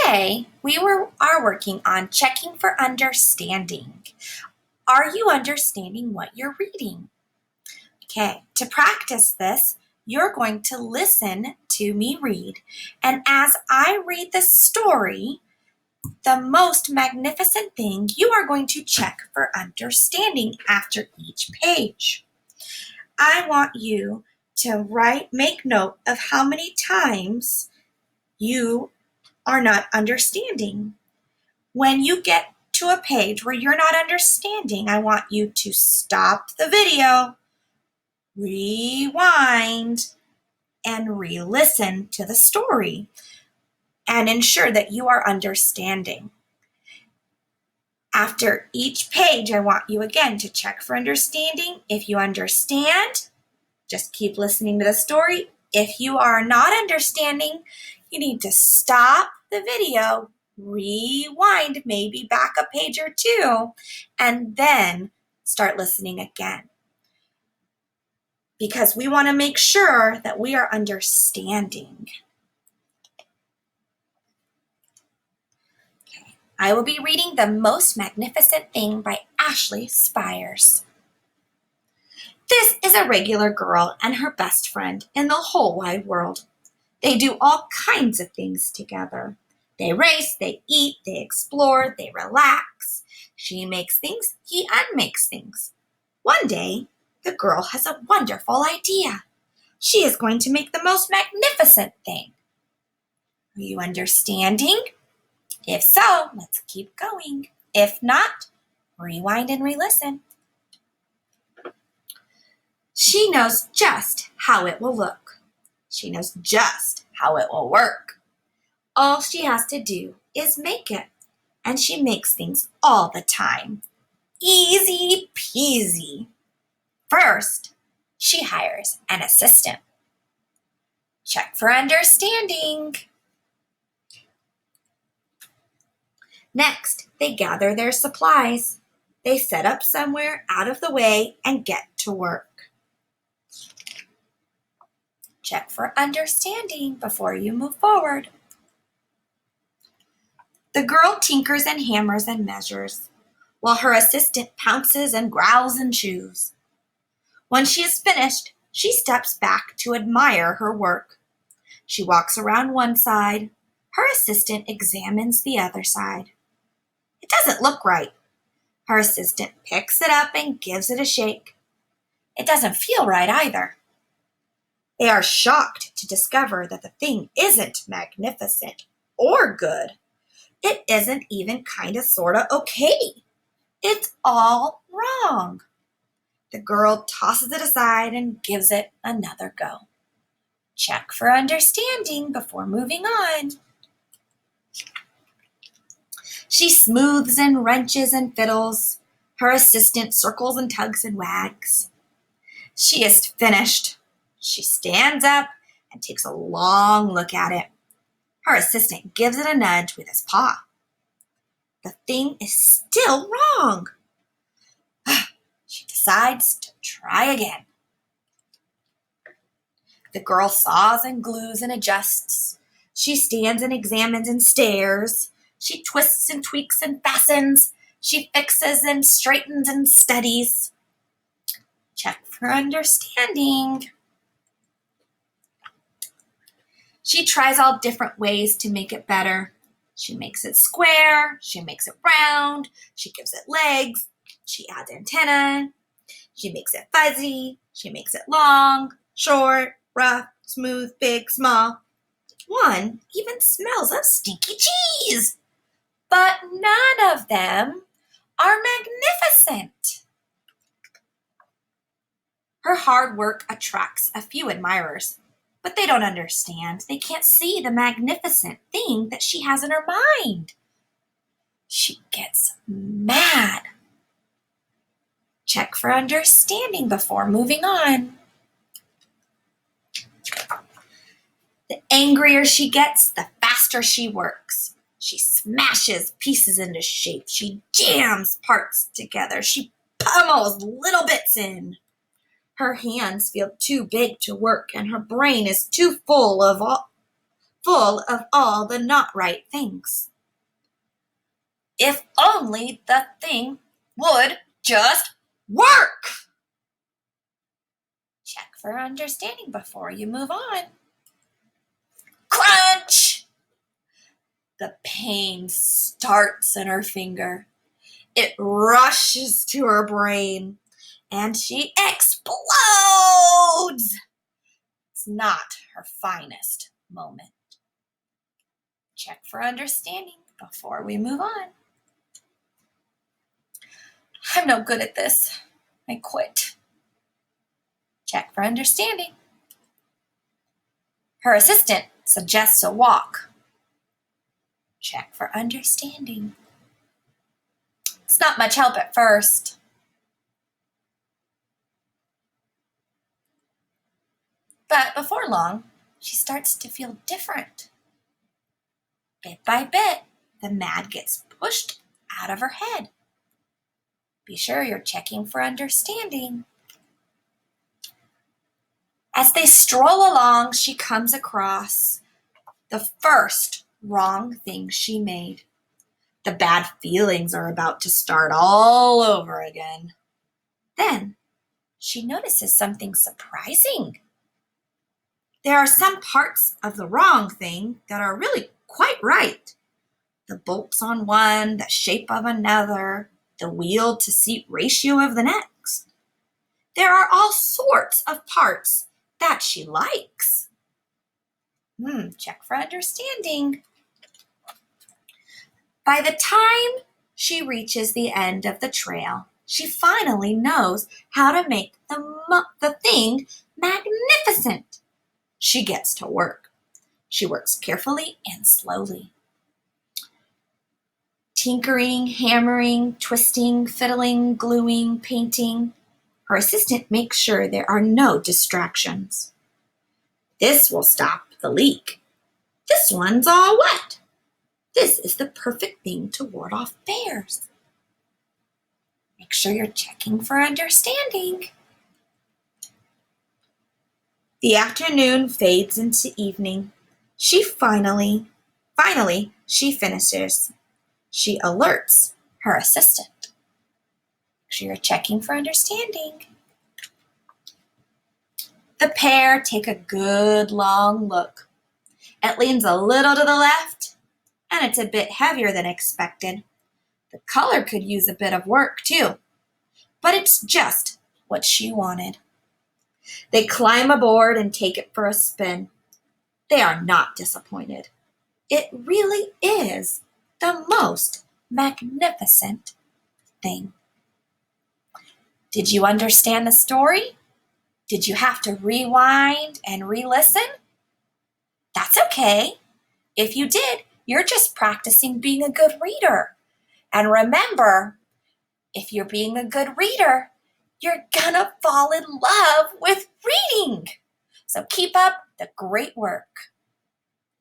Today, are working on checking for understanding. Are you understanding what you're reading? Okay, to practice this, you're going to listen to me read. And as I read the story, the most magnificent thing, you are going to check for understanding after each page. I want you to make note of how many times you are not understanding. When you get to a page where you're not understanding, I want you to stop the video, rewind, and re-listen to the story and ensure that you are understanding. After each page, I want you again to check for understanding. If you understand, just keep listening to the story. If you are not understanding, you need to stop the video, rewind, maybe back a page or two, and then start listening again. Because we want to make sure that we are understanding. Okay. I will be reading The Most Magnificent Thing by Ashley Spires. This is a regular girl and her best friend in the whole wide world. They do all kinds of things together. They race, they eat, they explore, they relax. She makes things, he unmakes things. One day, the girl has a wonderful idea. She is going to make the most magnificent thing. Are you understanding? If so, let's keep going. If not, rewind and re-listen. She knows just how it will look. She knows just how it will work. All she has to do is make it, and she makes things all the time. Easy peasy. First, she hires an assistant. Check for understanding. Next, they gather their supplies. They set up somewhere out of the way and get to work. Check for understanding before you move forward. The girl tinkers and hammers and measures, while her assistant pounces and growls and chews. When she is finished, she steps back to admire her work. She walks around one side. Her assistant examines the other side. It doesn't look right. Her assistant picks it up and gives it a shake. It doesn't feel right either. They are shocked to discover that the thing isn't magnificent or good. It isn't even kinda sorta okay. It's all wrong. The girl tosses it aside and gives it another go. Check for understanding before moving on. She smooths and wrenches and fiddles. Her assistant circles and tugs and wags. She is finished. She stands up and takes a long look at it. Her assistant gives it a nudge with his paw. The thing is still wrong. She decides to try again. The girl saws and glues and adjusts. She stands and examines and stares. She twists and tweaks and fastens. She fixes and straightens and studies. Check for understanding. She tries all different ways to make it better. She makes it square. She makes it round. She gives it legs. She adds antennae. She makes it fuzzy. She makes it long, short, rough, smooth, big, small. One even smells of stinky cheese. But none of them are magnificent. Her hard work attracts a few admirers, but they don't understand. They can't see the magnificent thing that she has in her mind. She gets mad. Check for understanding before moving on. The angrier she gets, the faster she works. She smashes pieces into shape. She jams parts together. She pummels little bits in. Her hands feel too big to work, and her brain is too full full of all the not right things. If only the thing would just work! Check for understanding before you move on. Crunch! The pain starts in her finger. It rushes to her brain, and she explodes! It's not her finest moment. Check for understanding before we move on. I'm no good at this. I quit. Check for understanding. Her assistant suggests a walk. Check for understanding. It's not much help at first. But before long, she starts to feel different. Bit by bit, the mad gets pushed out of her head. Be sure you're checking for understanding. As they stroll along, she comes across the first wrong thing she made. The bad feelings are about to start all over again. Then she notices something surprising. There are some parts of the wrong thing that are really quite right. The bolts on one, the shape of another, the wheel to seat ratio of the next. There are all sorts of parts that she likes. Check for understanding. By the time she reaches the end of the trail, she finally knows how to make the thing magnificent. She gets to work. She works carefully and slowly. Tinkering, hammering, twisting, fiddling, gluing, painting. Her assistant makes sure there are no distractions. This will stop the leak. This one's all wet. This is the perfect thing to ward off bears. Make sure you're checking for understanding. The afternoon fades into evening. She finally, she finishes. She alerts her assistant. Make sure you're checking for understanding. The pair take a good long look. It leans a little to the left, and it's a bit heavier than expected. The color could use a bit of work too, but it's just what she wanted. They climb aboard and take it for a spin. They are not disappointed. It really is the most magnificent thing. Did you understand the story? Did you have to rewind and re-listen? That's okay. If you did, you're just practicing being a good reader. And remember, if you're being a good reader, you're gonna fall in love with reading. So keep up the great work.